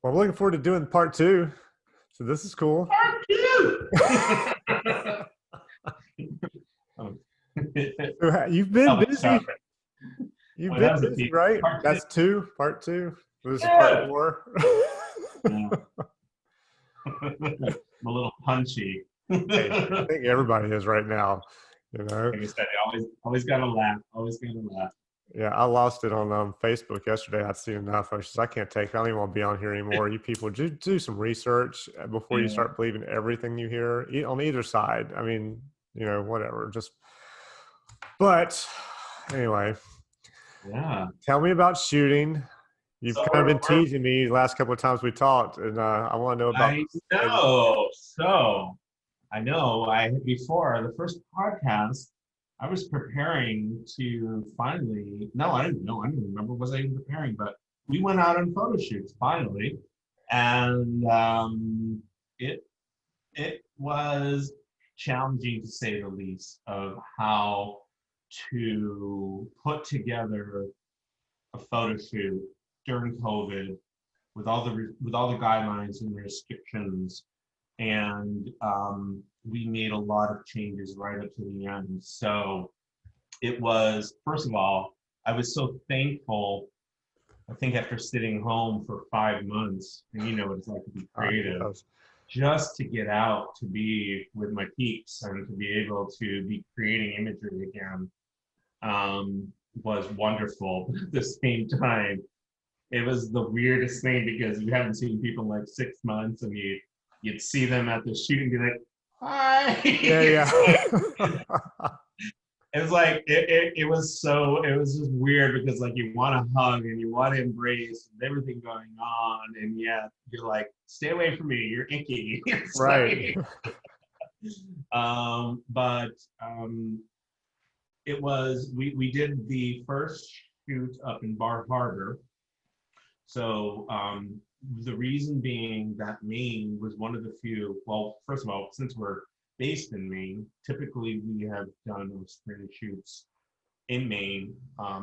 Well, I'm looking forward to doing part two. So this is cool. Part two. So, you've been busy. You've Well, been that was a busy, deep right? part two. That's two, part two. This is part Yeah. four. Yeah. I'm a little punchy. Hey, I think everybody is right now. You know, Like I said, always gotta laugh. Always gotta laugh. yeah, I lost it on Facebook yesterday. I'd seen enough. I was just, I can't take it. I don't even want to be on here anymore. You people do some research before you Yeah. start believing everything you hear on either side. I mean, whatever. Just, but anyway, Yeah. tell me about shooting. You've So kind of been teasing me the last couple of times we talked, and I want to know about. I know. So I know. Before the first podcast, I was preparing to finally. No, I didn't know. I didn't remember. Was I even preparing? But we went out on photo shoots finally, and it was challenging to say the least of how to put together a photo shoot during COVID with all the guidelines and restrictions, and we made a lot of changes right up to the end. So it was, first of all, I was so thankful. I think after sitting home for 5 months, and you know what it's like to be creative, just to get out to be with my peeps and to be able to be creating imagery again was wonderful. But at the same time, it was the weirdest thing because you haven't seen people in like 6 months, and you'd see them at the shoot and be like, "Hi." Yeah. It was like it was just weird because like you want to hug and you want to embrace and everything going on, and yet you're like, stay away from me, you're icky. Right. But it was we did the first shoot up in Bar Harbor. So the reason being that Maine was one of the few, well, first of all, since we're based in Maine, typically we have done our spring shoots in Maine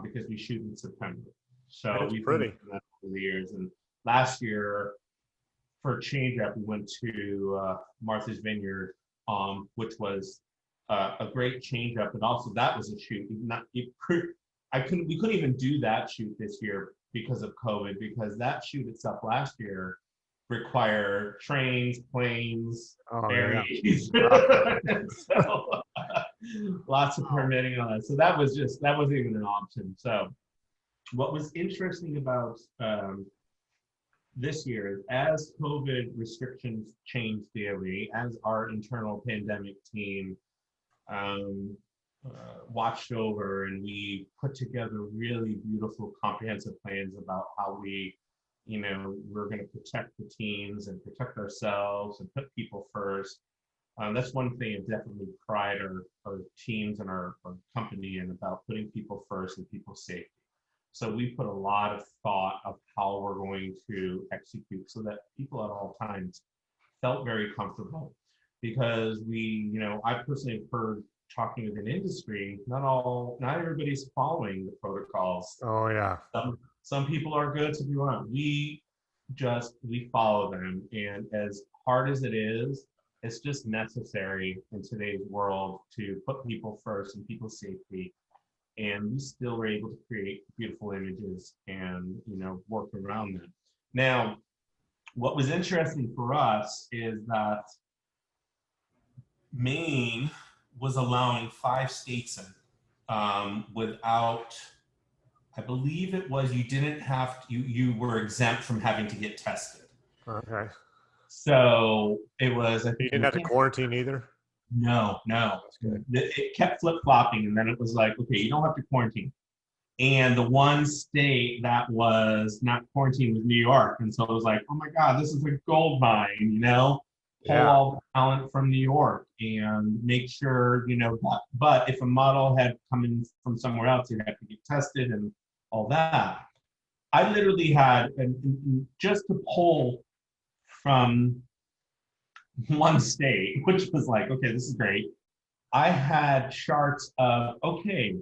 because we shoot in September. So That's we've pretty. been doing that over the years. And last year, for a change up, we went to Martha's Vineyard, which was a great change up. And also that was a shoot. We couldn't even do that shoot this year because of COVID, because that shoot itself last year required trains, planes, ferries. Yeah. So lots of permitting on that. So that wasn't even an option. So what was interesting about this year is as COVID restrictions changed daily, as our internal pandemic team watched over, and we put together really beautiful comprehensive plans about how we're going to protect the teams and protect ourselves and put people first. That's one thing I definitely pride our teams and our company in, about putting people first and people's safety. So we put a lot of thought of how we're going to execute so that people at all times felt very comfortable, because I personally have heard, talking with an industry, not everybody's following the protocols. Oh yeah. Some people are good, some people aren't. We follow them, and as hard as it is, it's just necessary in today's world to put people first and people's safety. And we still were able to create beautiful images and work around them. Now, what was interesting for us is that Maine was allowing 5 states in without, I believe it was, you didn't have to, you were exempt from having to get tested. Okay. So it was. You didn't have to quarantine either? No. That's good. It kept flip-flopping, and then it was like, okay, you don't have to quarantine. And the one state that was not quarantined was New York. And so it was like, oh my God, this is a gold mine, pull all the talent from New York and make sure, but if a model had come in from somewhere else, it had to get tested and all that. I literally had, and just to pull from one state, which was like, okay, this is great. I had charts of, okay,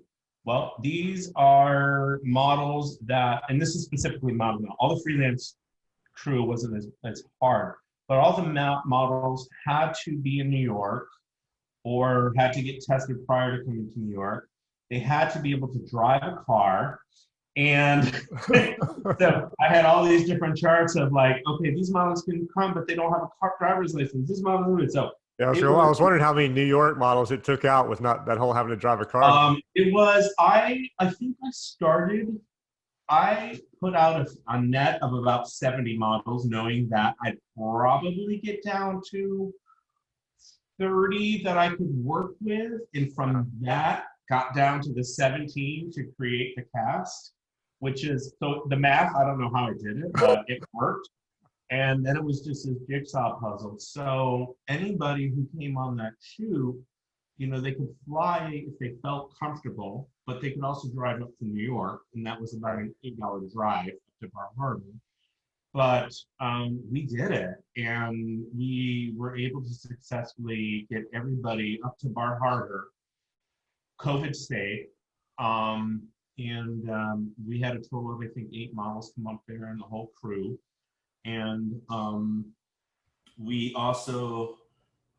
well, these are models that, and this is specifically model, all the freelance crew wasn't as hard. But all the models had to be in New York or had to get tested prior to coming to New York. They had to be able to drive a car. And so I had all these different charts of like, okay, these models can come, but they don't have a car driver's license. This model, so Yeah, it I was was wondering how many New York models it took out with not that whole having to drive a car. it was I think I put out a net of about 70 models, knowing that I'd probably get down to 30 that I could work with. And from that, got down to the 17 to create the cast, which is so the math, I don't know how I did it, but it worked. And then it was just this jigsaw puzzle. So anybody who came on that shoot, they could fly if they felt comfortable, but they could also drive up to New York, and that was about an 8-hour drive up to Bar Harbor. But we did it, and we were able to successfully get everybody up to Bar Harbor, COVID safe, and we had a total of, I think, 8 models come up there and the whole crew. And we also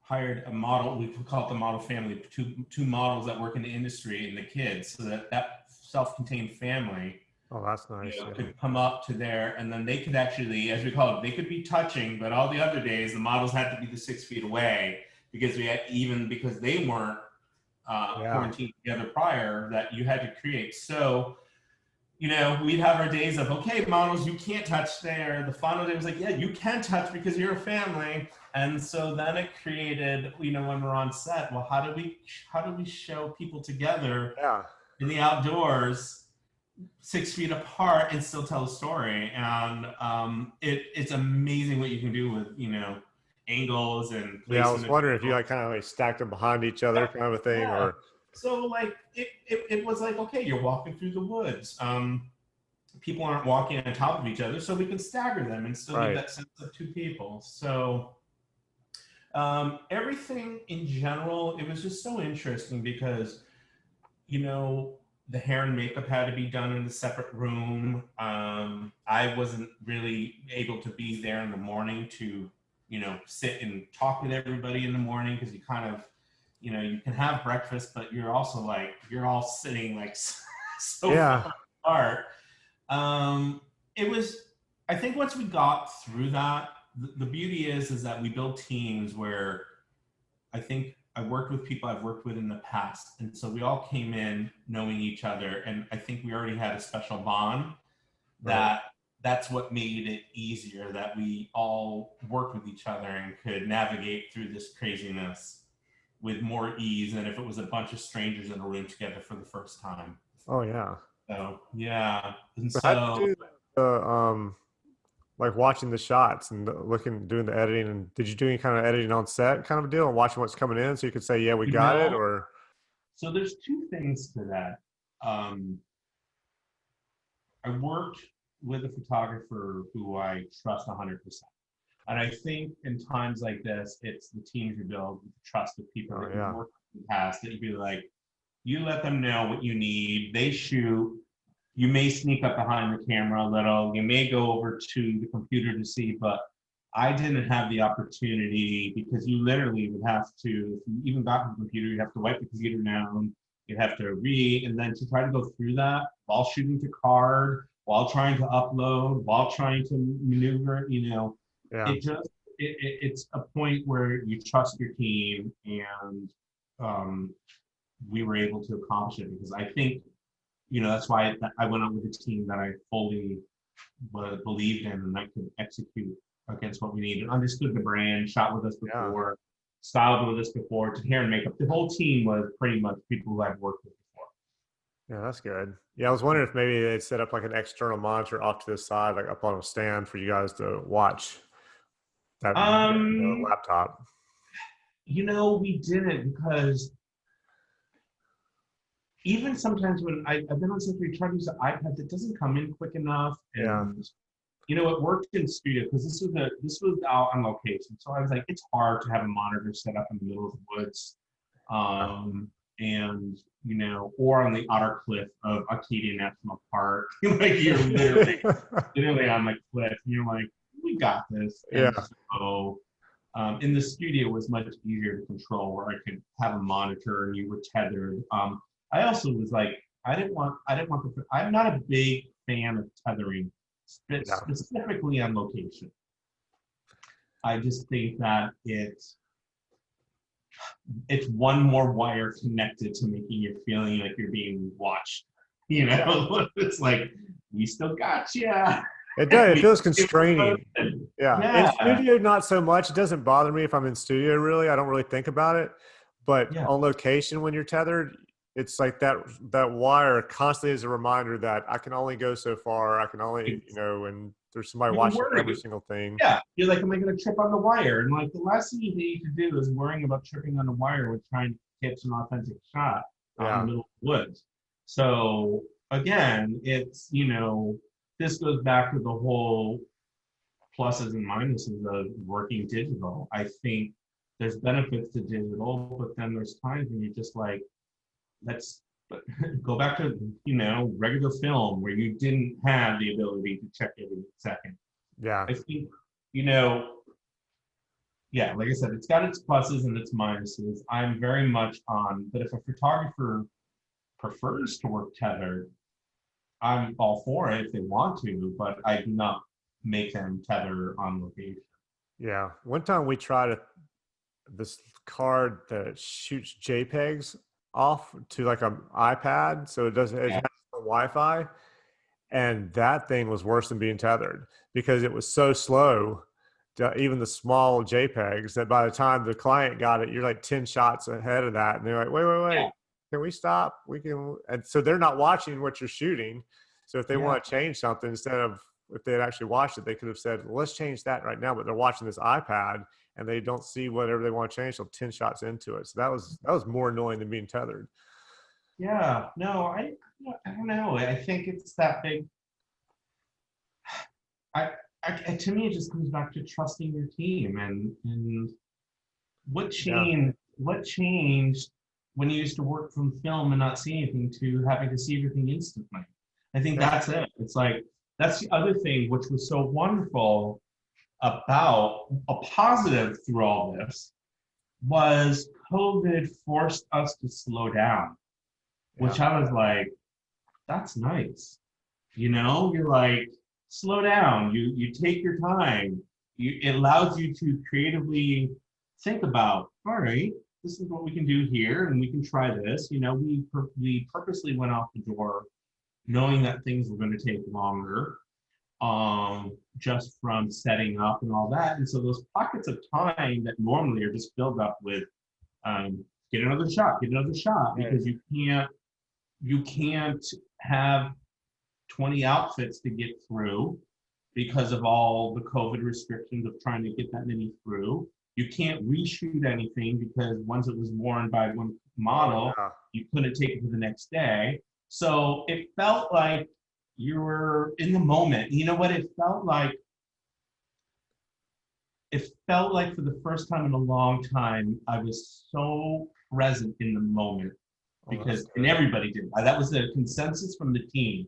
hired a model, we call it the model family, two models that work in the industry and the kids, so that self-contained family That's nice. could come up to there, and then they could actually, as we call it, they could be touching, but all the other days the models had to be the 6 feet away because because they weren't quarantined together prior, that you had to create. So we'd have our days of, okay, models, you can't touch there. The final day was like, yeah, you can touch because you're a family. And so then it created, when we're on set, well, how do we show people together in the outdoors 6 feet apart and still tell a story? And it's amazing what you can do with, angles and I was wondering if you kind of stacked them behind each other, kind of a thing, or. So like it was like, okay, you're walking through the woods. People aren't walking on top of each other, so we can stagger them and still give that sense of 2 people. So everything in general, it was just so interesting because, the hair and makeup had to be done in a separate room. I wasn't really able to be there in the morning to, sit and talk with everybody in the morning, because you kind of, you can have breakfast, but you're also like, you're all sitting like so far apart. It was, I think once we got through that, the beauty is that we build teams where I think I worked with people I've worked with in the past. And so we all came in knowing each other. And I think we already had a special bond that's what made it easier, that we all worked with each other and could navigate through this craziness with more ease than if it was a bunch of strangers in a room together for the first time. Oh yeah. So yeah. And so how did you do like watching the shots and doing the editing, and did you do any kind of editing on set kind of a deal, and watching what's coming in so you could say, yeah, we got it? Or so there's 2 things to that. I worked with a photographer who I trust 100%. And I think in times like this, it's the teams you build with the trust of people that you worked with in the past, that you be like, you let them know what you need, they shoot, you may sneak up behind the camera a little, you may go over to the computer to see, but I didn't have the opportunity, because you literally would have to, if you even got to the computer, you have to wipe the computer down, you'd have to and then to try to go through that while shooting to card, while trying to upload, while trying to maneuver, it's a point where you trust your team, and we were able to accomplish it, because I think, that's why I went out with a team that I fully believed in, and I could execute against what we needed, understood the brand, shot with us before, styled with us before, did hair and makeup. The whole team was pretty much people who I've worked with before. Yeah, that's good. Yeah, I was wondering if maybe they'd set up like an external monitor off to the side, like up on a stand for you guys to watch that laptop. We didn't, because even sometimes when I've been on set where you try to use the iPad, it doesn't come in quick enough. And it worked in studio, because this was out on location. So I was like, it's hard to have a monitor set up in the middle of the woods. And or on the outer cliff of Acadia National Park. Like, you're literally on the cliff, and you're like, we got this. Yeah. And so in the studio it was much easier to control, where I could have a monitor and you were tethered. I also was like, I'm not a big fan of tethering, Yeah. specifically on location. I just think that it's one more wire connected to making you feeling like you're being watched. It's like, we still got you. It does. It feels constraining. Yeah. In Yeah. studio, not so much. It doesn't bother me if I'm in studio, really. I don't really think about it. But Yeah. on location, when you're tethered, it's like that wire constantly is a reminder that I can only go so far. I can only, and there's somebody You're watching worried. every single thing. Yeah. You're like, am I going to trip on the wire? And like, the last thing you need to do is worrying about tripping on the wire with trying to catch an authentic shot out in the middle of the woods. So again, it's, this goes back to the whole pluses and minuses of working digital. I think there's benefits to digital, but then there's times when you're just like, let's go back to, regular film where you didn't have the ability to check every second. Yeah. I think, yeah, like I said, it's got its pluses and its minuses. I'm very much on, but if a photographer prefers to work tethered, I'm all for it if they want to, but I do not make them tether on location. Yeah. One time we tried this card that shoots JPEGs off to like an iPad, so it has Wi-Fi, and that thing was worse than being tethered because it was so slow. Even the small JPEGs, that by the time the client got it, you're like 10 shots ahead of that, and they're like, wait, can we stop? And so they're not watching what you're shooting. So if they want to change something, instead of if they had actually watched it, they could have said, well, let's change that right now. But they're watching this iPad and they don't see whatever they want to change till 10 shots into it. So that was more annoying than being tethered. Yeah, no, I don't know. I think it's that big. To me, it just comes back to trusting your team and what changed. What changed when you used to work from film and not see anything to having to see everything instantly? I think that's it. It's like, that's the other thing which was so wonderful about a positive through all this was COVID forced us to slow down, which I was like, that's nice. You're like, slow down. You take your time. It allows you to creatively think about, all right, this is what we can do here, and we can try this. We purposely went off the door knowing that things were going to take longer, just from setting up and all that. And so those pockets of time that normally are just filled up with get another shot, because you can't have 20 outfits to get through because of all the COVID restrictions of trying to get that many through. You can't reshoot anything because once it was worn by one model, you couldn't take it to the next day. So it felt like you were in the moment. You know what it felt like? It felt like for the first time in a long time, I was so present in the moment because, and everybody did. That was the consensus from the team.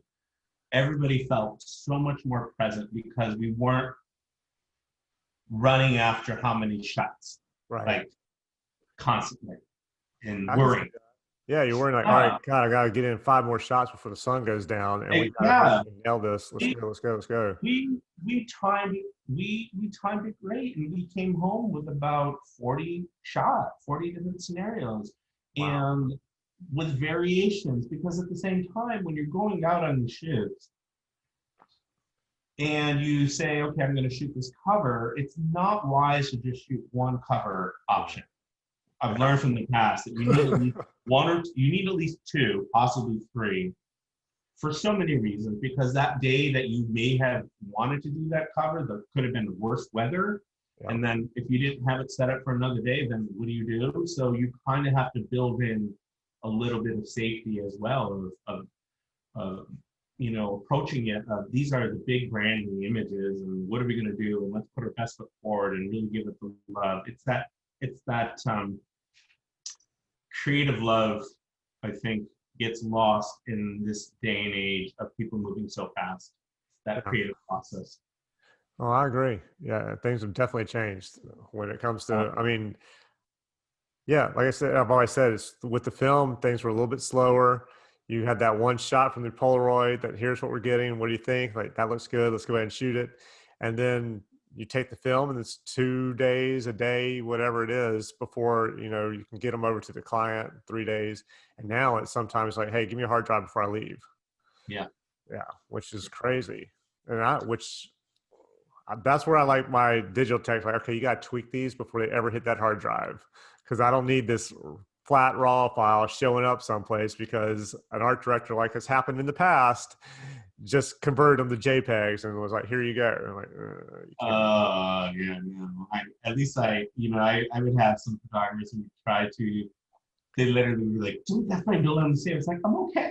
Everybody felt so much more present because we weren't running after how many shots, like constantly and worrying. Yeah, you're worrying like, all right, God, I got to get in 5 more shots before the sun goes down, and we got to nail this. Let's go. We timed it great, and we came home with about 40 different scenarios, and with variations, because at the same time, when you're going out on the shoots and you say, okay, I'm going to shoot this cover, it's not wise to just shoot one cover option. I've learned from the past that you need at least you need at least 2, possibly 3, for so many reasons. Because that day that you may have wanted to do that cover, there could have been worse weather. And then if you didn't have it set up for another day, then what do you do? So you kind of have to build in a little bit of safety as well of approaching it. These are the big branding images, and what are we going to do? And let's put our best foot forward and really give it the love. It's that creative love, I think, gets lost in this day and age of people moving so fast. That creative process. Oh, I agree. Yeah, things have definitely changed when it comes Uh, to, I mean, yeah, like I said, I've always said, it's with the film, things were a little bit slower. You had that one shot from the Polaroid that here's what we're getting. What do you think? Like, that looks good. Let's go ahead and shoot it. And then you take the film and it's 2 days, a day, whatever it is, before, you can get them over to the client, 3 days. And now it's sometimes like, hey, give me a hard drive before I leave. yeah. Yeah, which is crazy. That's where I like my digital text. Like, okay, you got to tweak these before they ever hit that hard drive, because I don't need this flat raw file showing up someplace because an art director, like has happened in the past, just converted them to JPEGs and was like, "Here you go." And I'm like, you can't. Yeah, no. At least I would have some photographers who would try to, they literally be like, dude, that's my bill on the same. It's like, I'm okay.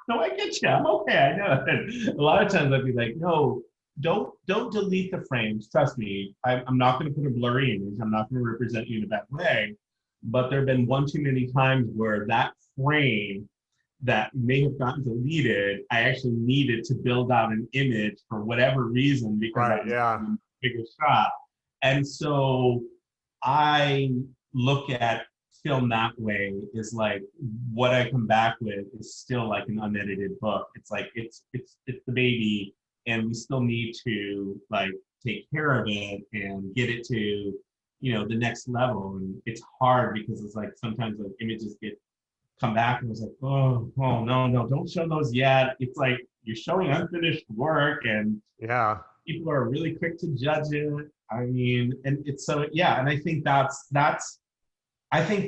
No, I get you. I'm okay. I know. And a lot of times I'd be like, no, don't delete the frames. Trust me. I'm not going to put a blurry image. I'm not going to represent you in a bad way. But there have been one too many times where that frame that may have gotten deleted, I actually needed to build out an image for whatever reason because I Right? was Yeah. doing a bigger shot. And so I look at film that way is like what I come back with is still like an unedited book. It's like it's the baby, and we still need to like take care of it and get it to the next level. And it's hard because it's like sometimes like images get come back and was like, oh no, don't show those yet. It's like you're showing unfinished work, and Yeah. people are really quick to judge it. I mean, and it's so yeah, and I think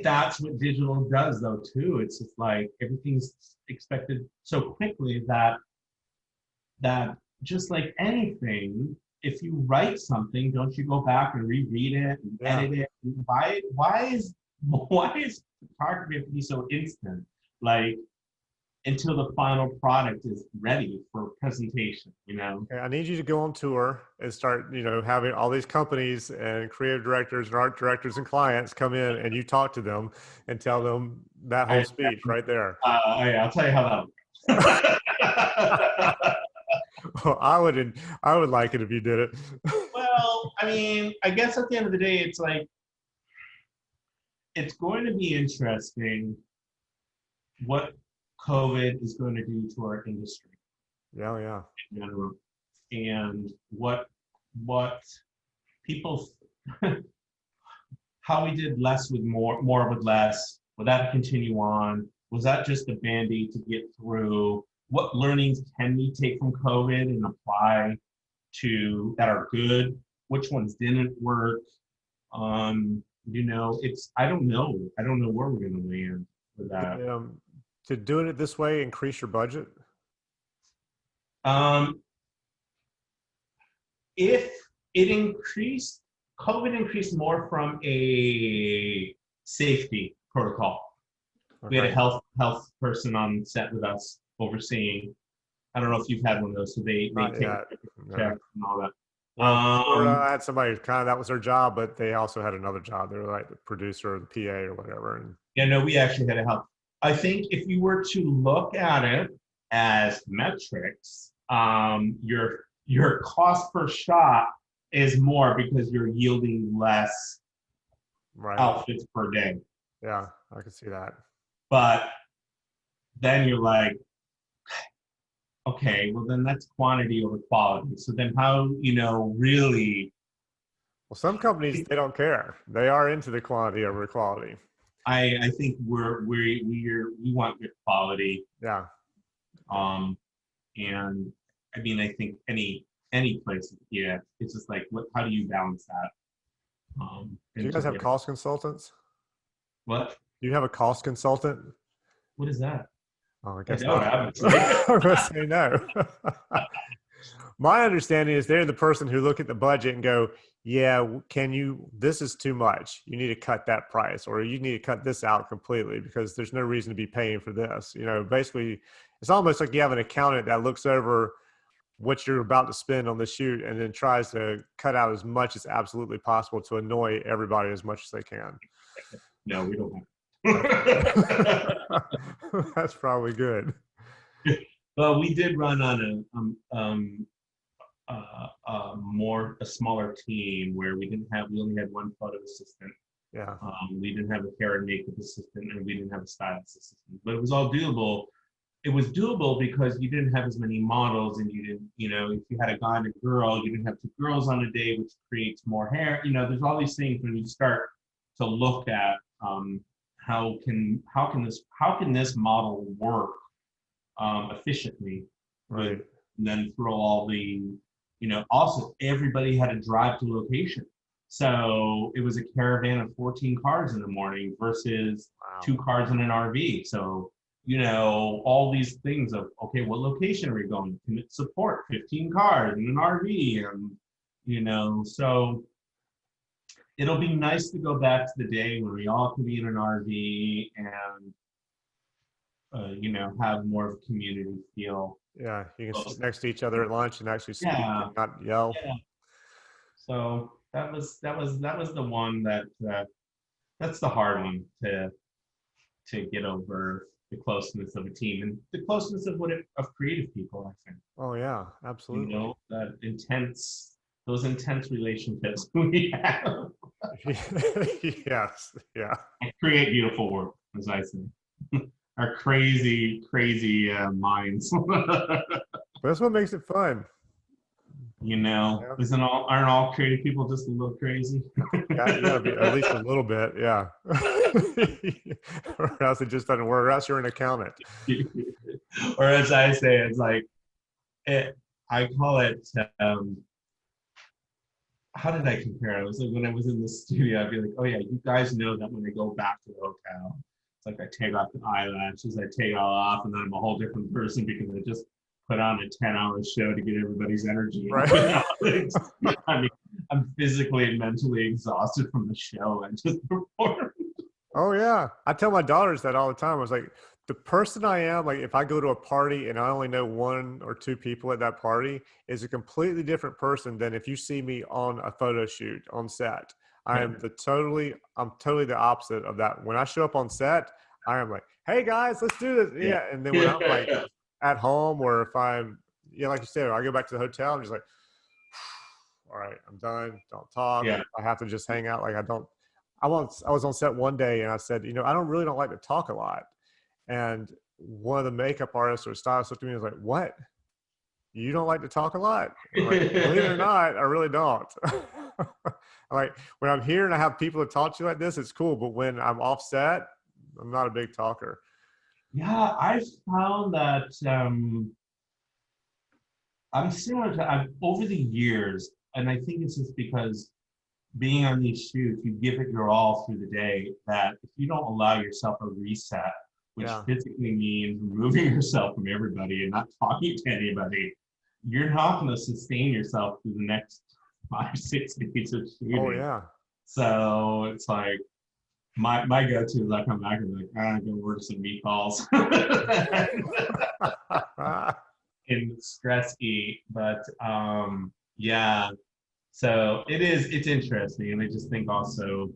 that's what digital does though too. It's just like everything's expected so quickly that just like anything, if you write something, don't you go back and reread it and Yeah. edit it? Why is photography have to be so instant? Like until the final product is ready for presentation. Okay, I need you to go on tour and start, having all these companies and creative directors and art directors and clients come in and you talk to them and tell them that whole I, speech right there. I'll tell you how that works. Well, I would like it if you did it. Well, I mean, I guess at the end of the day, it's like it's going to be interesting what COVID is going to do to our industry Yeah, yeah. in general, and what people how we did less with more with less. Will that continue on? Was that just a band-aid to get through? What learnings can we take from COVID and apply to that are good? Which ones didn't work? It's I don't know. I don't know where we're gonna land with that. To doing it this way, increase your budget. Um, if it increased, COVID increased more from a safety protocol. We had a Okay. health person on set with us overseeing. I don't know if you've had one of those, so they Not take yet. No. checks and all that. Well, before Um, I had somebody kind of that was their job, but they also had another job. They were like the producer or the PA or whatever. And yeah, no, we actually had a health. I think if you were to look at it as metrics, your cost per shot is more because you're yielding less right. outfits per day. Yeah, I can see that. But then you're like, okay, well then that's quantity over quality. So then how, really, Well, some companies they don't care. They are into the quantity over quality. I think we want good quality. Yeah. Um, and I mean, I think any place, yeah, it's just like, how do you balance that? Do you Into guys have there. cost consultants? What? Do you have a cost consultant? What is that? Oh, I I guess don't, not. obviously. I'm gonna say no. My understanding is they're the person who look at the budget and go, yeah, can you, this is too much. You need to cut that price or you need to cut this out completely because there's no reason to be paying for this. Basically, it's almost like you have an accountant that looks over what you're about to spend on the shoot and then tries to cut out as much as absolutely possible to annoy everybody as much as they can. No, we don't Okay. have. That's probably good. Well, we did run on a a smaller team where we only had one photo assistant. Yeah. We didn't have a hair and makeup assistant, and we didn't have a stylist assistant, but it was all doable. It was doable because you didn't have as many models, and you didn't, if you had a guy and a girl, you didn't have two girls on a day, which creates more hair. There's all these things when you start to look at how can this model work efficiently with, Right. and then throw all the, also everybody had to drive to location. So it was a caravan of 14 cars in the morning versus Wow. 2 cars in an RV. So, all these things of, okay, what location are we going? Can it support 15 cars in an RV? And, so it'll be nice to go back to the day when we all can be in an RV and, have more of a community feel. Yeah. You can sit next to each other at lunch and actually speak Yeah. and not yell. Yeah. So that was the one that's the hard one to get over, the closeness of a team and the closeness of creative people, I think. Oh yeah, absolutely. Those intense relationships we have Yes. Yeah. create beautiful work, as I say. Our crazy, crazy minds. But that's what makes it fun. Yeah. Aren't all creative people just a little crazy? Yeah, you gotta be at least a little bit, yeah. Or else it just doesn't work. Or else you're an accountant. Or as I say, it's like I call it. How did I compare it? I was like, when I was in the studio, I'd be like, "Oh yeah, you guys know that when I go back to the hotel, it's like I take off the eyelashes, I take it all off, and then I'm a whole different person because I just put on a 10-hour show to get everybody's energy." Right. I mean, I'm physically and mentally exhausted from the show I just performed. Oh yeah. I tell my daughters that all the time. I was like, the person I am, like if I go to a party and I only know one or two people at that party, is a completely different person than if you see me on a photo shoot on set. Yeah. I'm totally the opposite of that. When I show up on set, I am like, hey guys, let's do this. Yeah. Yeah. And then when I'm like at home, or if I'm, like you said, I go back to the hotel, I'm just like, all right, I'm done. Don't talk. Yeah. I have to just hang out. Like I was on set one day and I said, I don't like to talk a lot. And one of the makeup artists or stylists looked at me and was like, what? You don't like to talk a lot? I'm like, believe it or not, I really don't. Like when I'm here and I have people to talk to like this, it's cool. But when I'm off set, I'm not a big talker. Yeah, I found that I'm similar to over the years, and I think it's just because being on these shoots, you give it your all through the day, that if you don't allow yourself a reset, which Yeah. physically means removing yourself from everybody and not talking to anybody, you're not going to sustain yourself through the next 5, 6 days of shooting. Oh yeah. So it's like my go-to is I come back and be like, I go work some meatballs and stress eat. But yeah. So it's interesting. And I just think also,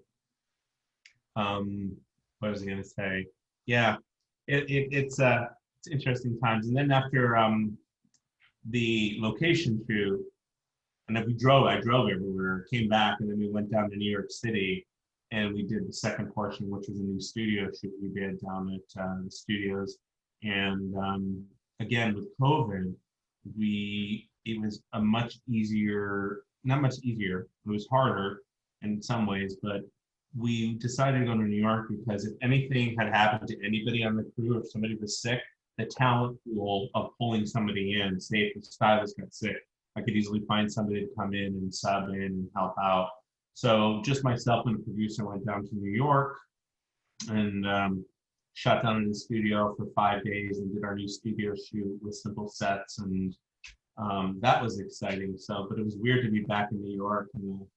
what was I going to say? Yeah, it's interesting times. And then after the location shoot, and then I drove everywhere, came back, and then we went down to New York City and we did the second portion, which was a new studio shoot we did down at the studios. And again, with COVID, it was a much easier, not much easier, it was harder in some ways, but we decided to go to New York because if anything had happened to anybody on the crew, if somebody was sick, the talent pool of pulling somebody in, say if the stylist got sick, I could easily find somebody to come in and sub in and help out. So just myself and the producer went down to New York and shot down in the studio for 5 days and did our new studio shoot with simple sets, and that was exciting. So, but it was weird to be back in New York in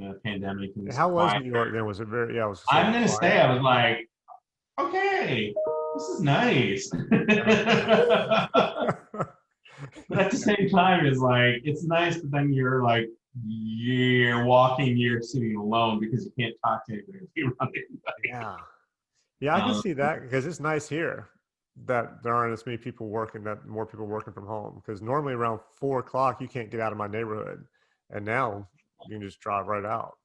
the pandemic. And How was New York then? Was it very? Yeah, it was. I'm gonna say I was like, okay, this is nice. But at the same time, it's like it's nice, but then you're walking New York City alone because you can't talk to anybody around anybody. Yeah. Yeah, I can see that because it's nice here that there aren't as many people working, that more people working from home. Because normally around 4 o'clock, you can't get out of my neighborhood. and now you can just drive right out.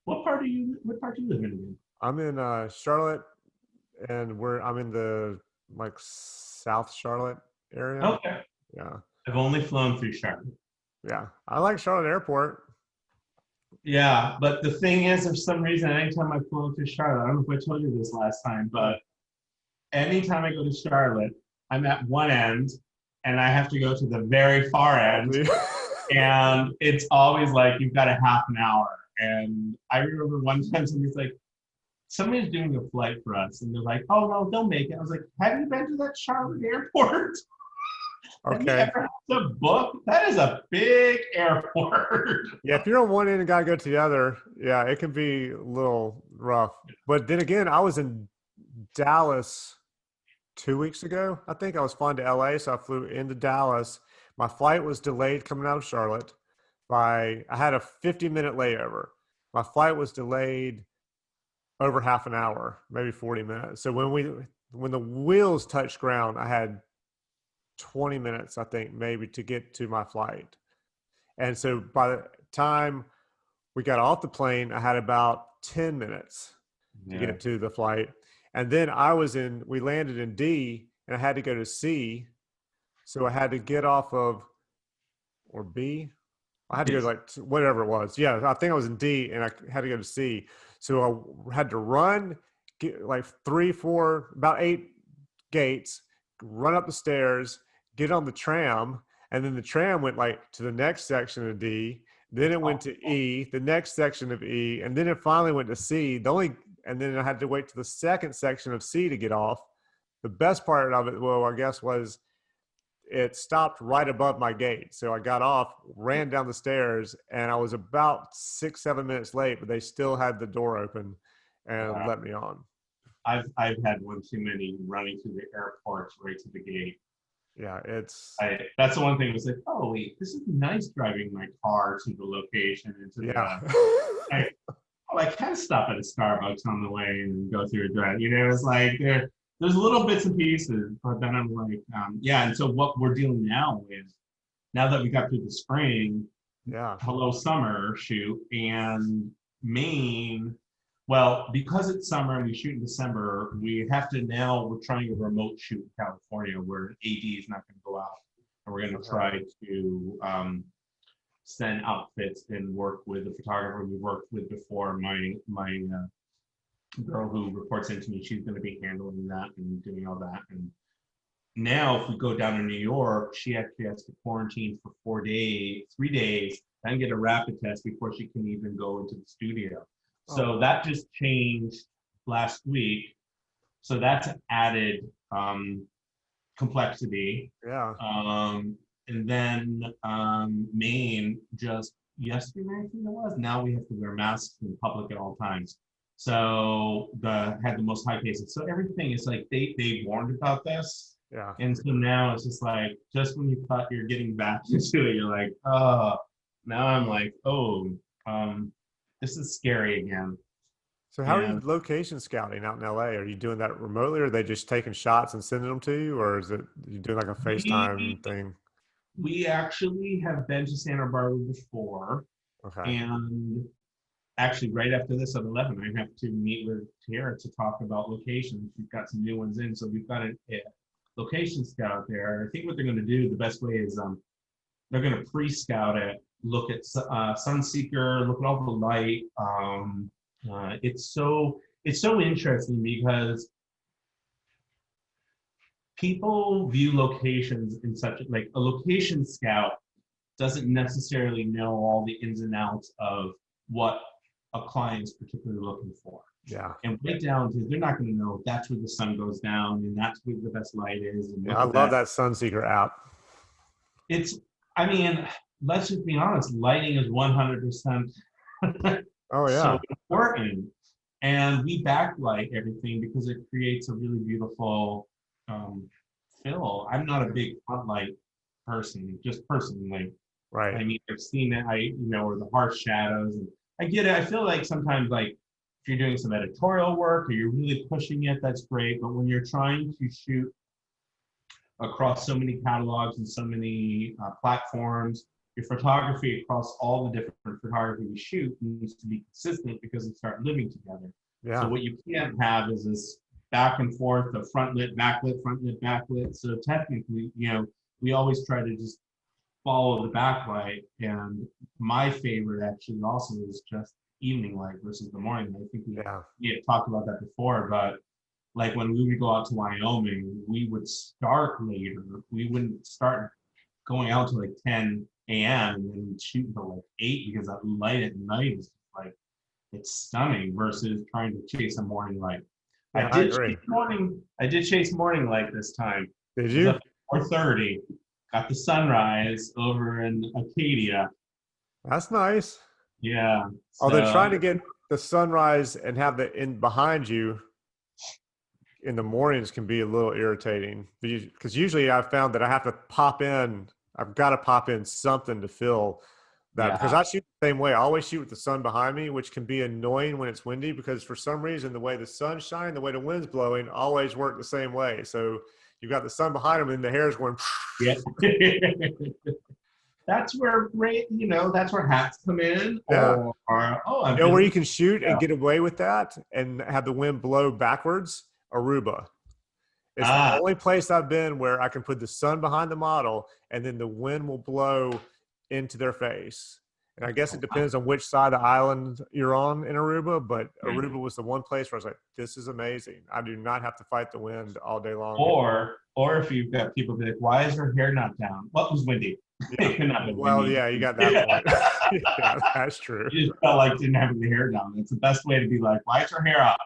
What part do you live in again? I'm in Charlotte, and I'm in the like South Charlotte area. Okay. Yeah, I've only flown through Charlotte. yeah. I like Charlotte Airport. Yeah, but the thing is, for some reason, anytime I flew through Charlotte, I don't know if I told you this last time, but anytime I go to Charlotte, I'm at one end and I have to go to the very far Oh, end. dude. And it's always like you've got a half an hour. And I remember one time somebody's doing a flight for us, and they're like, "Oh no, they'll make it." I was like, "Have you been to that Charlotte airport? Have you Okay. ever had to book? That is a big airport." Yeah, if you're on one end and gotta go to the other, yeah, it can be a little rough. But then again, I was in Dallas 2 weeks ago. I think I was flying to LA, so I flew into Dallas. My flight was delayed coming out of Charlotte I had a 50-minute layover. My flight was delayed over half an hour, maybe 40 minutes. So when the wheels touched ground, I had 20 minutes, I think, maybe to get to my flight. And so by the time we got off the plane, I had about 10 minutes to Yeah. get to the flight. And then we landed in D and I had to go to C. So I had to get off of, or B. I had to go to like whatever it was. Yeah, I think I was in D and I had to go to C. So I had to run, get like 3, 4, about 8 gates, run up the stairs, get on the tram, and then the tram went like to the next section of D. Then it went to E, the next section of E, and then it finally went to C. And then I had to wait to the second section of C to get off. The best part of it, well, I guess, was it stopped right above my gate. So I got off, ran down the stairs, and I was about 6, 7 minutes late, but they still had the door open and Wow. let me on. I've had one too many running through the airports right to the gate. Yeah, it's That's the one thing. It's like, oh wait, this is nice driving my car to the location and to yeah. I kind of stop at a Starbucks on the way and go through a drive. It's like there's little bits and pieces, but then I'm like, yeah. And so what we're dealing now is now that we got through the spring, Yeah. hello summer shoot and Maine. Well, because it's summer and we shoot in December, we're trying a remote shoot in California where AD is not going to go out. And we're going to try to send outfits and work with the photographer we worked with before. My girl who reports into me, she's going to be handling that and doing all that. And now if we go down to New York, she actually has to quarantine for 3 days, and get a rapid test before she can even go into the studio. So that just changed last week. So that's added complexity. Yeah. And then Maine just yesterday, I think it was. Now we have to wear masks in public at all times. So had the most high cases. So everything is like they warned about this. Yeah. And so now it's just like just when you thought you're getting back into it, you're like, oh, now I'm like, oh, this is scary again. So how are you location scouting out in LA? Are you doing that remotely, or are they just taking shots and sending them to you, or is it you doing like a FaceTime thing? We actually have been to Santa Barbara before, Okay. and actually right after this at 11, I have to meet with Tara to talk about locations. We've got some new ones in, so we've got a location scout there. I think what they're going to do, the best way is they're going to pre-scout it, look at Sunseeker, look at all the light. It's so interesting because people view locations in such like a location scout doesn't necessarily know all the ins and outs of what a client's particularly looking for. Yeah. And right down to they're not going to know that's where the sun goes down and that's where the best light is. And Yeah, I love that Sunseeker app. I mean, let's just be honest, lighting is 100% Oh yeah. so important. And we backlight everything because it creates a really beautiful fill. I'm not a big front light person, just personally. Right. I mean, I've seen it, or the harsh shadows. And I get it. I feel like sometimes, like, if you're doing some editorial work or you're really pushing it, that's great. But when you're trying to shoot across so many catalogs and so many platforms, your photography across all the different photography we shoot needs to be consistent because we start living together. So Yeah. what you can't have is this back and forth of front lit, back lit. So technically, we always try to just follow the backlight. And my favorite actually also is just evening light versus the morning light. I think Yeah. we had talked about that before, but like when we would go out to Wyoming, we would start later. We wouldn't start going out to like 10 a.m. and then shoot until like 8 because that light at night is like, it's stunning versus trying to chase a morning light. Yeah, I agree. I did chase morning light this time. Did It was you? up at 4:30. Got the sunrise over in Acadia. That's nice. Yeah. Although So trying to get the sunrise and have the in behind you in the mornings can be a little irritating because usually I've found that I've got to pop in something to fill that because yeah. I shoot the same way. I always shoot with the sun behind me, which can be annoying when it's windy because for some reason, the way the sun's shining, the way the wind's blowing always work the same way. So you've got the sun behind them and the hair's going. Yeah. That's where that's where hats come in. Yeah. I've Where been you can shoot and yeah. get away with that and have the wind blow backwards? Aruba. It's the Ah, only place I've been where I can put the sun behind the model and then the wind will blow into their face. And I guess it depends on which side of the island you're on in Aruba, but Aruba was the one place where I was like, this is amazing. I do not have to fight the wind all day long. or if you've got people be like, why is her hair not down? Well, it was windy. Yeah. It could not have been Well, windy. yeah, you got that point. Yeah, that's true. You just felt like didn't have the hair down. It's the best way to be like, why is her hair up?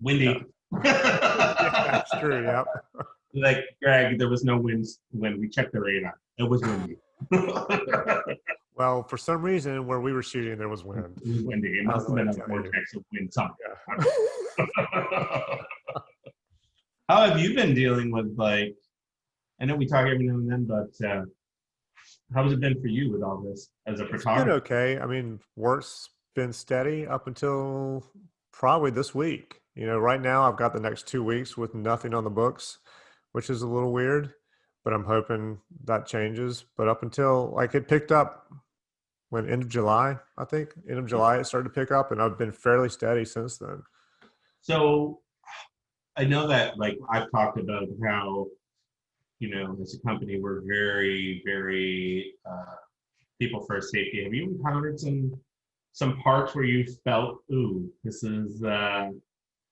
Windy. Yeah, that's true. Yep. Like, Greg, there was no wind when we checked the radar. It was windy. Well, for some reason, where we were shooting, there was wind. It was windy. It must have been a vortex of wind somewhere. Yeah. How have you been dealing with, like, I know we talk every now and then, but how has it been for you with all this as a It's been photographer? okay. I mean, work's been steady up until probably this week. Right now I've got the next 2 weeks with nothing on the books, which is a little weird, but I'm hoping that changes. But up until like it picked up when end of July, I think end of July it started to pick up, and I've been fairly steady since then. So I know that, like, I've talked about how, as a company, we're very, very people first safety. Have you encountered some parts where you felt, ooh, this is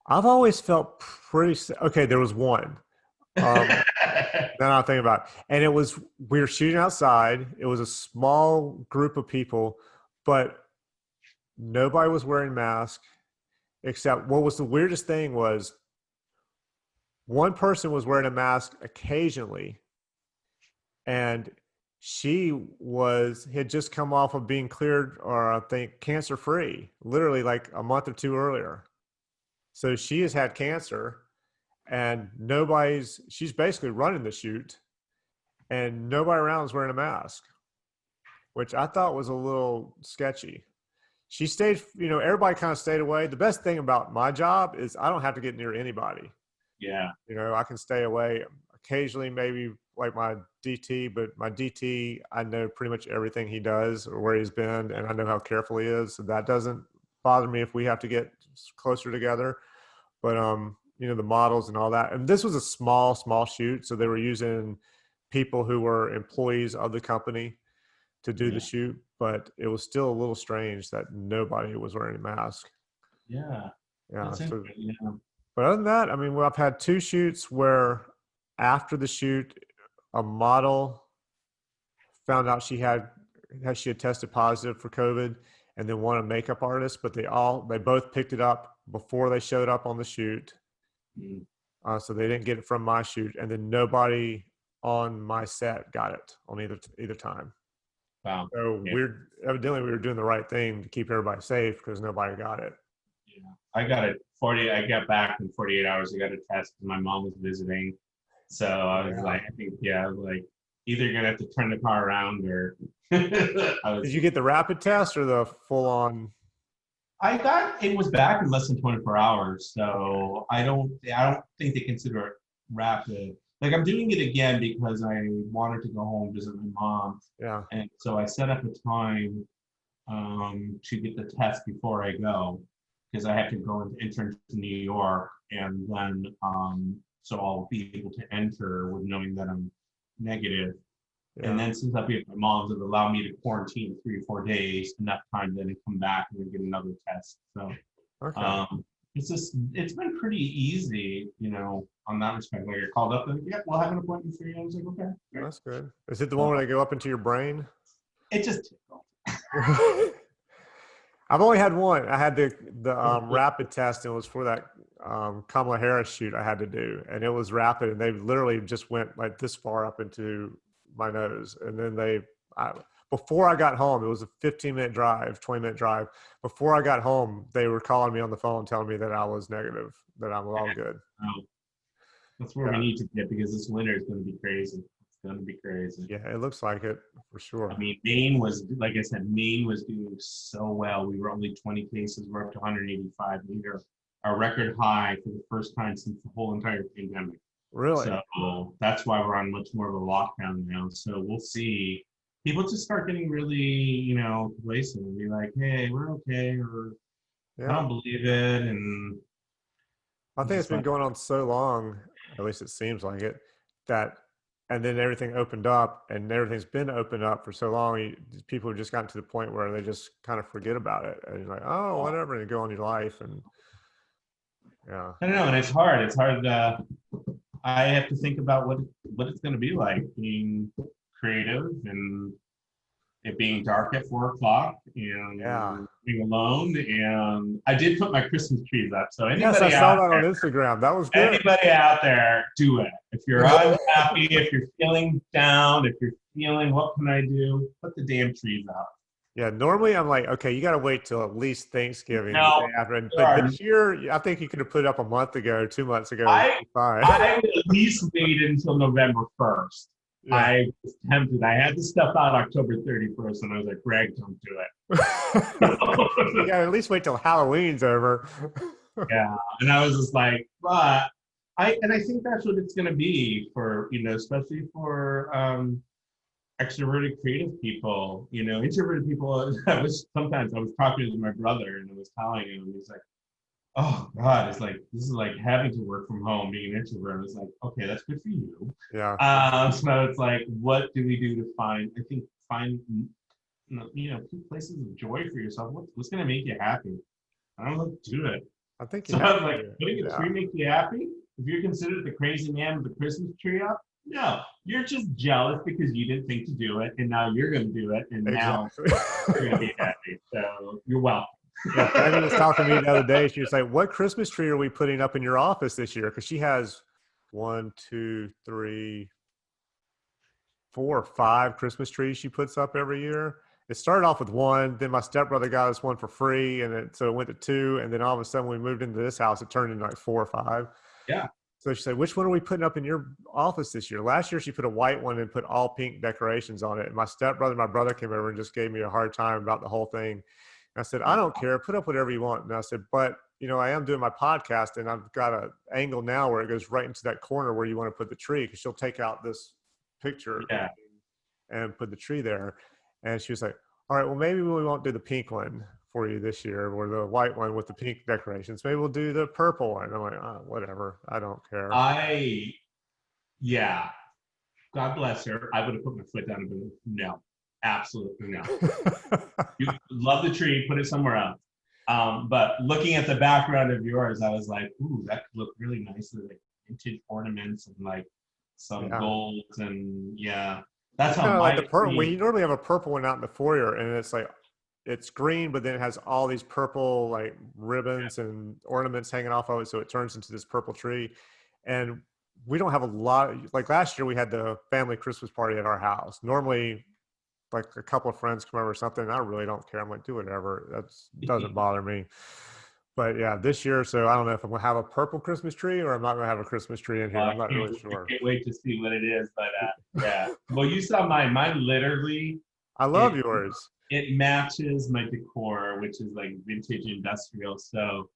I've always felt okay. There was one. Then I'll think about it. And we were shooting outside. It was a small group of people, but nobody was wearing masks except what was the weirdest thing was one person was wearing a mask occasionally. And she had just come off of being cleared or I think cancer free, literally like a month or two earlier. So she has had cancer and she's basically running the shoot and nobody around is wearing a mask, which I thought was a little sketchy. She stayed, everybody kind of stayed away. The best thing about my job is I don't have to get near anybody. yeah. I can stay away occasionally, maybe like my DT, but my DT, I know pretty much everything he does or where he's been, and I know how careful he is. So that doesn't bother me if we have to get closer together. But the models and all that. And this was a small shoot, so they were using people who were employees of the company to do the shoot. But it was still a little strange that nobody was wearing a mask. Yeah. Yeah. So, yeah. but other than that, I mean, I've had 2 shoots where after the shoot, a model found out she had tested positive for COVID, and then one a makeup artist, but they both picked it up before they showed up on the shoot. So they didn't get it from my shoot, and then nobody on my set got it on either time. Wow. So evidently we were doing the right thing to keep everybody safe because nobody got it. Yeah. I got back in 48 hours. I got a test because my mom was visiting. So I was like, either you're gonna have to turn the car around or Did you get the rapid test or the full on? It was back in less than 24 hours. So I don't think they consider it rapid. like I'm doing it again because I wanted to go home visit my mom, Yeah. and so I set up a time to get the test before I go because I have to go and enter to New York, and then so I'll be able to enter with knowing that I'm negative. And Yeah. then since I'll be at my mom's, it'll allow me to quarantine 3 or 4 days, enough time then to come back and then get another test. So Okay. um, it's been pretty easy, on that respect. Like I called up and yeah, we'll have an appointment for you. I was like, okay, great. That's good. Is it the one So where they go up into your brain? it just tickled. I've only had one. I had the rapid test, and it was for that Kamala Harris shoot I had to do, and it was rapid, and they literally just went like this far up into my nose, and then before I got home, it was a 15-minute drive, 20-minute drive. Before I got home, they were calling me on the phone, telling me that I was negative, that I'm all good. So that's where we Yeah, need to get because this winter is going to be crazy. It's going to be crazy. yeah, it looks like it for I sure. mean, Maine was, like I said, Maine was doing so well. We were only 20 cases. We're up to 185. We are our record high for the first time since the whole entire pandemic. Really? So that's why we're on much more of a lockdown now. So we'll see. People just start getting really, complacent and be like, hey, we're okay, or I Yeah. don't believe it. And I I'm think it's just been like, going on so long, at least it seems like it, that, and then everything opened up, and everything's been opened up for so long. People have just gotten to the point where they just kind of forget about it, and you're like, oh, whatever, and you go on your life, and yeah, I don't know. And it's hard. It's hard. I have to think about what it's going to be like being creative and it being dark at 4 o'clock yeah. and being alone. And I did put my Christmas trees up. So Yes, I anybody saw out that on there, Instagram. That was good. do it. If you're unhappy, if you're feeling down, if you're feeling, what can I do? Put the damn trees up. Yeah, normally I'm like, okay, you got to wait till at least Thanksgiving, the day No, after. there But are this year, I think you could have put it up a month ago, 2 months ago, and I it'd be fine. I would at least wait until November 1st. Yeah. I was tempted. I had the stuff out October 31st, and I was like, Greg, don't do You it. got to at least wait till Halloween's over. Yeah. And I was just like, but I think that's what it's gonna be for, especially for extroverted creative people, introverted people. I was talking to my brother and I was telling him, he's like, oh God, it's like this is like having to work from home, being an introvert. I was like, okay, that's good for you. Yeah. So it's like, what do we do to find places of joy for yourself? What's gonna make you happy? I don't know, do it. I think you So I have was like, to. putting a Yeah. tree make you happy? If you're considered the crazy man with the Christmas tree up, no, you're just jealous because you didn't think to do it, and now you're going to do it, and now Exactly. you're going to be happy. So you're welcome. Yeah, Tammy was talking to me the other day. She was like, "What Christmas tree are we putting up in your office this year?" Because she has one, two, three, 4 or 5 Christmas trees she puts up every year. It started off with one, then my stepbrother got us one for free, and so it went to 2, and then all of a sudden, when we moved into this house, it turned into like 4 or 5. Yeah. So she said, "Which one are we putting up in your office this year?" Last year, she put a white one and put all pink decorations on it. And my stepbrother, my brother came over and just gave me a hard time about the whole thing. And I said, "I don't care. Put up whatever you want." And I said, "But I am doing my podcast, and I've got an angle now where it goes right into that corner where you want to put the tree, because she'll take out this picture Yeah. and put the tree there." And she was like, "All right, well, maybe we won't do the pink one for you this year, or the white one with the pink decorations. Maybe we'll do the purple one." I'm like, "Oh, whatever. I don't care." Yeah, God bless her. I would have put my foot down and been like, no, absolutely no. You love the tree, put it somewhere else. But looking at the background of yours, I was like, ooh, that could look really nice with like vintage ornaments and like some Yeah. golds and yeah. That's It's how kind of like the my purple. We tree. normally have a purple one out in the foyer, and it's like it's green, but then it has all these purple like ribbons and ornaments hanging off of it, so it turns into this purple tree. And we don't have a lot. Like last year, we had the family Christmas party at our house. Normally, like a couple of friends come over or something, and I really don't care. I'm like, do whatever. That doesn't bother me. But yeah, this year, so I don't know if I'm gonna have a purple Christmas tree or I'm not gonna have a Christmas tree in here. I'm not really I sure. can't wait to see what it is. But yeah. Well, you saw mine. Mine literally I love it yours. it matches my decor, which is like vintage industrial. So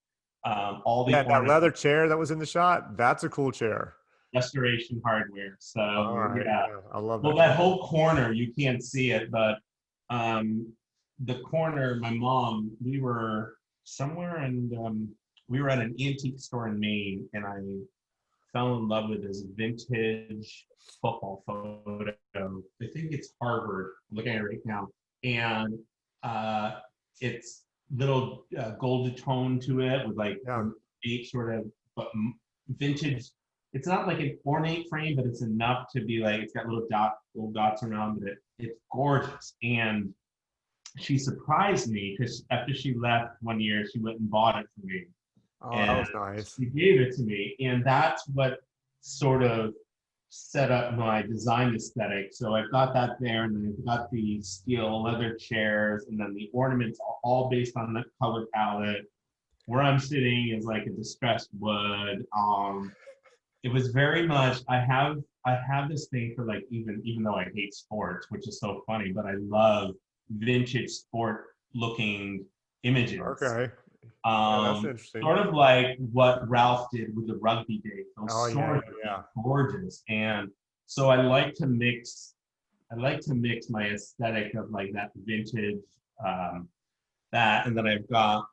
all the Yeah, that ornaments. leather chair that was in the shot, that's a cool chair. Restoration Hardware. All So right. yeah. Yeah, I love Well, that that company. whole corner, you can't see it, but the corner, my mom, we were somewhere and we were at an antique store in Maine, and I fell in love with this vintage football photo. I think it's Harvard. I'm looking at it right now, and uh, it's little gold tone to it with like Yeah. eight sort of but vintage. It's not like an ornate frame, but it's enough to be like it's got little dots around it. It's gorgeous, and she surprised me because after she left one year, she went and bought it for me, Oh, that and was nice. she gave it to me, and that's what sort of set up my design aesthetic. So I've got that there, and then I've got the steel leather chairs, and then the ornaments are all based on the color palette. Where I'm sitting is like a distressed wood. It was very much. I have this thing for like even though I hate sports, which is so funny, but I love vintage sport looking images. Okay. Yeah, that's Um, interesting. Sort of like what Ralph did with the rugby days. Oh Those yeah, sort yeah, of yeah. gorgeous. And so I like to mix my aesthetic of like that vintage, um, that, and then I've got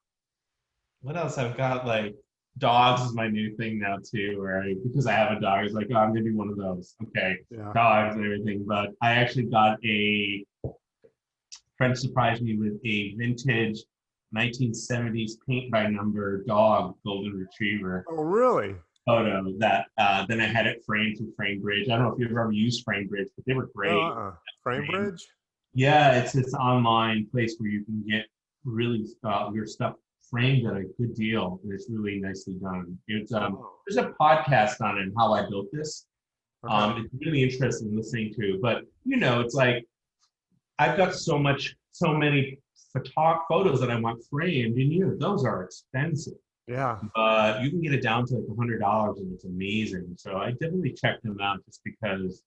what else? I've got like dogs is my new thing now too, where because I have a dog, it's like, oh, I'm gonna be one of those. Okay, Yeah. dogs and everything. But I actually got a friend surprised me with a vintage 1970s paint by number dog golden retriever Oh, really? photo that then I had it framed through FrameBridge. I don't know if you've ever used FrameBridge, but they were No, great. Frame Frame. bridge? Yeah, it's this online place where you can get really your stuff framed at a good deal, and it's really nicely done. It's Oh, there's a podcast on it and how I built this. okay. It's really interesting listening to, but it's like I've got so many photos that I want framed, and those are expensive. Yeah. But you can get it down to like $100, and it's amazing. So I definitely check them out just because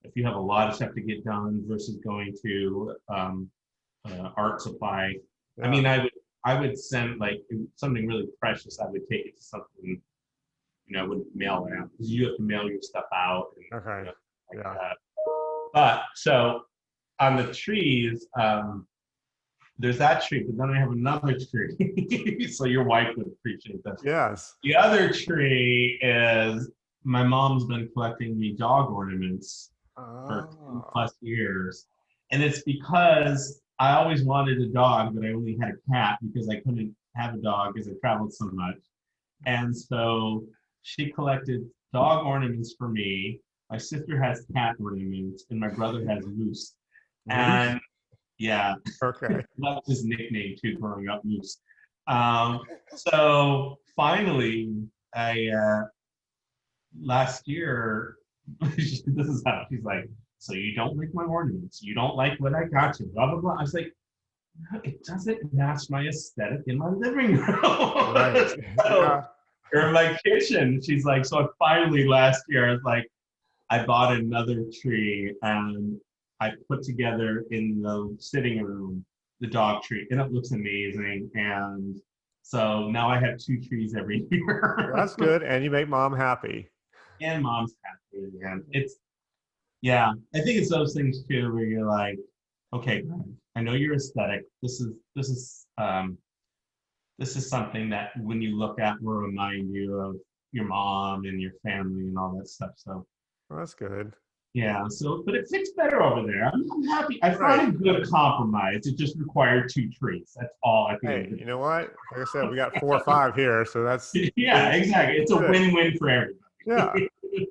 if you have a lot of stuff to get done versus going to art supply. I Yeah. mean, I would send like something really precious. I would take it to something, I wouldn't mail it out because you have to mail your stuff out and Okay. like Yeah. that. But so on the trees, there's that tree, but then I have another tree. So your wife would appreciate this. Yes. The other tree is my mom's been collecting me dog ornaments for 10 Oh. plus years. And it's because I always wanted a dog, but I only had a cat because I couldn't have a dog because I traveled so much. And so she collected dog ornaments for me. My sister has cat ornaments, and my brother has moose. Moose? And yeah, Okay. that was his nickname too, growing up, Moose. So finally, I last year, this is how she's like. So you don't like my ornaments? You don't like what I got you? Blah blah blah. I was like, it doesn't match my aesthetic in my living room. Right. So, Yeah. or in my kitchen. She's like, so finally last year, I was like, I bought another tree and I put together in the sitting room the dog tree, and it looks amazing. And so now I have two trees every Well, year, that's good. And you make mom happy. and mom's happy. And yeah, I think it's those things too where you're like, okay, Greg, I know your aesthetic. This is something that when you look at will remind you of your mom and your family and all that stuff. So Well, that's good. yeah, so but it fits better over there. I'm happy. I Right. found a good compromise. It just required two trees. That's all I Hey, think. you know what? Like I said, we got 4 or 5 here, so that's Yeah, exactly. It's a good. win-win for everybody. Yeah.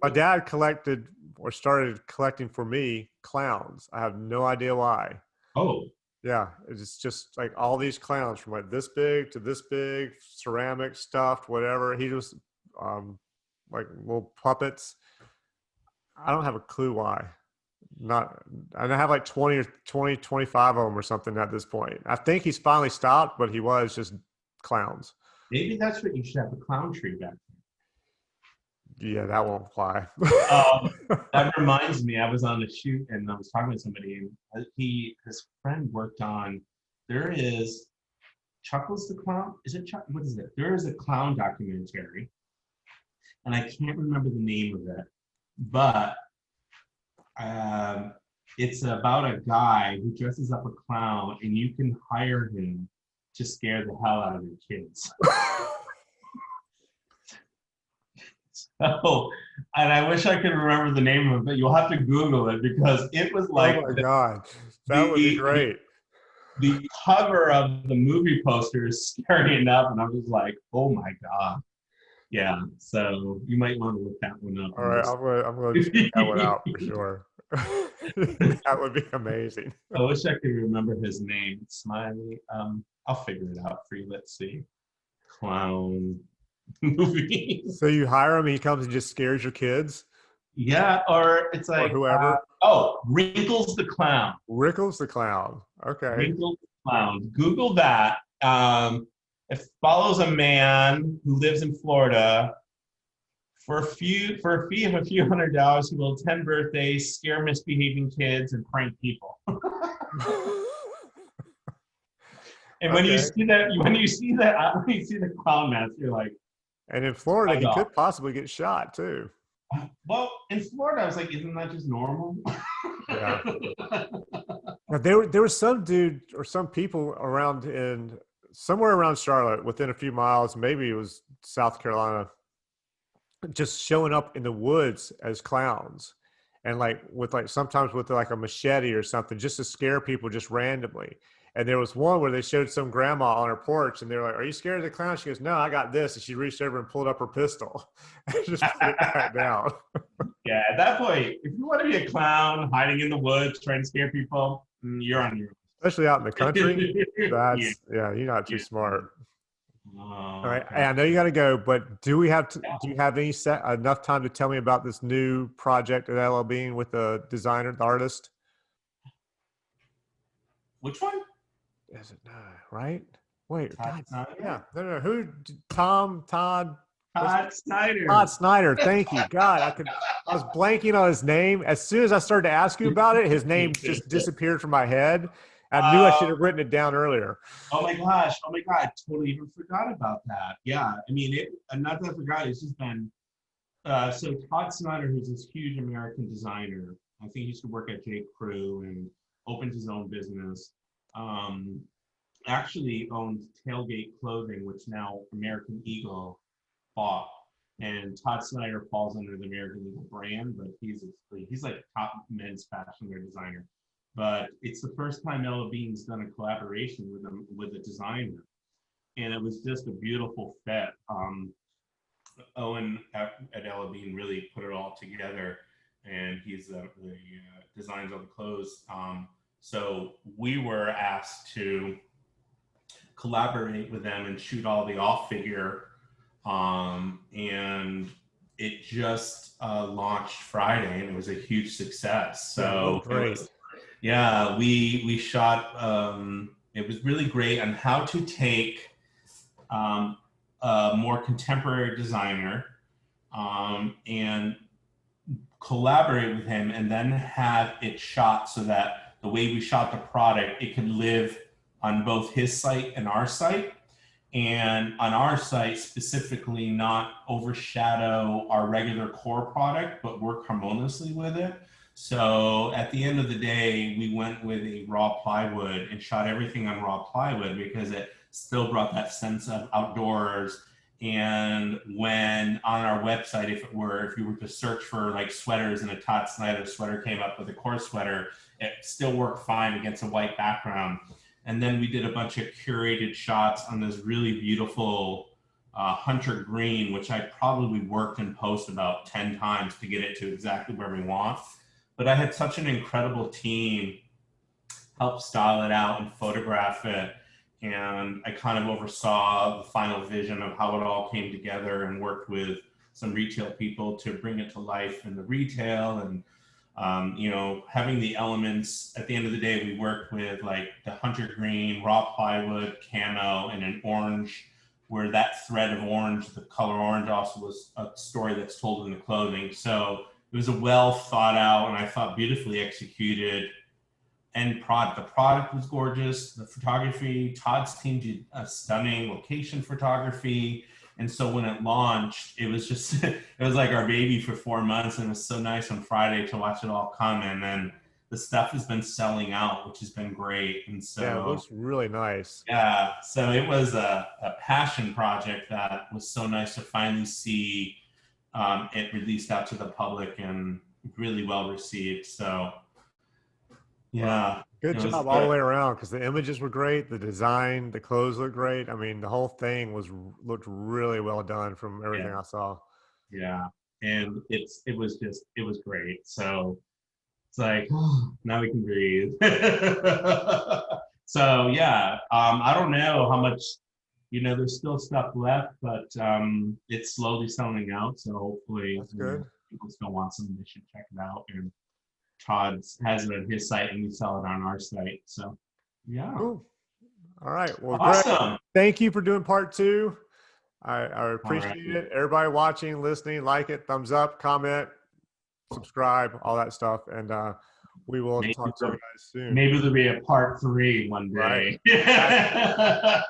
My dad collected or started collecting for me clowns. I have no idea why. Oh, Yeah, it's just like all these clowns from like this big to this big, ceramic, stuffed, whatever. He just like little puppets. I don't have a clue why. Not, and I have like 20 or 20, 25 of them or something at this point. I think he's finally stopped, but he was just clowns. maybe that's what you should have a clown tree back. Yeah, that won't fly. That reminds me, I was on a shoot and I was talking to somebody, and his friend worked on. There is Chuckles the Clown. Is it Chuck? What is it? There is a clown documentary, and I can't remember the name of it. but um, it's about a guy who dresses up a clown, and you can hire him to scare the hell out of your kids. Oh, and I wish I could remember the name of it, but you'll have to Google it because it was Oh like my God. That would be the the, great. the cover of the movie poster is scary enough, and I was like, oh my God. Yeah, so you might want to look that one up All and right, just. I'm gonna check that one out for sure. That would be amazing. I wish I could remember his name. Smiley. I'll figure it out for you. Let's see. Clown movies. So you hire him, he comes and just scares your kids Yeah, or it's or like, whoever. Wrinkles the Clown. Rickles the clown. Okay. Wrinkles the Clown. Google that. It follows a man who lives in Florida. For a fee of a few $100s, he will attend birthdays, scare misbehaving kids, and prank people. And when you Okay. see that, when you see the clown mask, you're like, And in Florida, I he know. could possibly get shot too. Well, in Florida, I was like, isn't that just normal? Yeah. Now, there was some dude or some people around in somewhere around Charlotte, within a few miles, maybe it was South Carolina, just showing up in the woods as clowns, and like with like sometimes with like a machete or something, just to scare people just randomly. And there was one where they showed some grandma on her porch, and they were like, "Are you scared of the clown?" She goes, "No, I got this." And she reached over and pulled up her pistol and just put it back down. Yeah, at that point, if you want to be a clown hiding in the woods trying to scare people, you're on your Especially out in the country. own. Yeah. That's yeah, you're not too Yeah. smart. All Oh, right, okay. I know you got to go, but do we have to, do you have any set enough time to tell me about this new project at LL Bean with the designer, the artist? Which one? Is it right? Wait, Todd God, yeah, Snyder? no, who? Todd, what's Todd Snyder. Todd Snyder? Thank you, God. I was blanking on his name. As soon as I started to ask you about it, his name just disappeared from my head. I knew I should Um, have written it down earlier. oh my gosh. Oh my God. I totally even forgot about that. Yeah. I mean, not that I forgot, it's just been, so Todd Snyder, who's this huge American designer, I think he used to work at J. Crew and opened his own business. Um, Actually owned Tailgate Clothing, which now American Eagle bought. And Todd Snyder falls under the American Eagle brand, but he's like top men's fashion wear designer. But it's the first time Ella Bean's done a collaboration with a designer, and it was just a beautiful fit. Owen at Ella Bean really put it all together, and he's the designs on the clothes. So we were asked to collaborate with them and shoot all the off figure. And it just launched Friday, and it was a huge success. So it Great. was, yeah, we shot. It was really great on how to take a more contemporary designer and collaborate with him, and then have it shot so that the way we shot the product, it could live on both his site and our site. And on our site specifically, not overshadow our regular core product, but work harmoniously with it. So at the end of the day, we went with a raw plywood and shot everything on raw plywood because it still brought that sense of outdoors. And when on our website, if you were to search for like sweaters, and a Todd Snyder sweater came up with a core sweater, it still worked fine against a white background. And then we did a bunch of curated shots on this really beautiful hunter green, which I probably worked in post about 10 times to get it to exactly where we want. But I had such an incredible team help style it out and photograph it. And I kind of oversaw the final vision of how it all came together, and worked with some retail people to bring it to life in the retail. And having the elements. At the end of the day, we worked with like the hunter green, raw plywood, camo, and an orange, where that thread of orange, the color orange, also was a story that's told in the clothing. So it was a well thought out, and I thought beautifully executed end product. The product was gorgeous. The photography, Todd's team did a stunning location photography. And so when it launched, it was just it was like our baby for 4 months, and it was so nice on Friday to watch it all come. And then the stuff has been selling out, which has been great. And Yeah, it so looks really nice. yeah, so it was a passion project that was so nice to finally see it released out to the public and really well received. So Well, yeah, good it was job all the good. way around because the images were great, the design, the clothes looked great. I mean, the whole thing looked really well done from everything Yeah, I saw. yeah, and it was great. So it's like now we can breathe. So yeah, I don't know how much there's still stuff left, but it's slowly selling out. So hopefully, That's good. people still want some. They should check it out. And Todd has it on his site, and we sell it on our site. So yeah, Cool. All right. Well, Greg, awesome. thank you for doing part two. I All right, appreciate it. Everybody watching, listening, like it, thumbs up, comment, subscribe, all that stuff. And we will maybe talk to you guys soon. maybe there'll be a part 3 one Right. day. Exactly.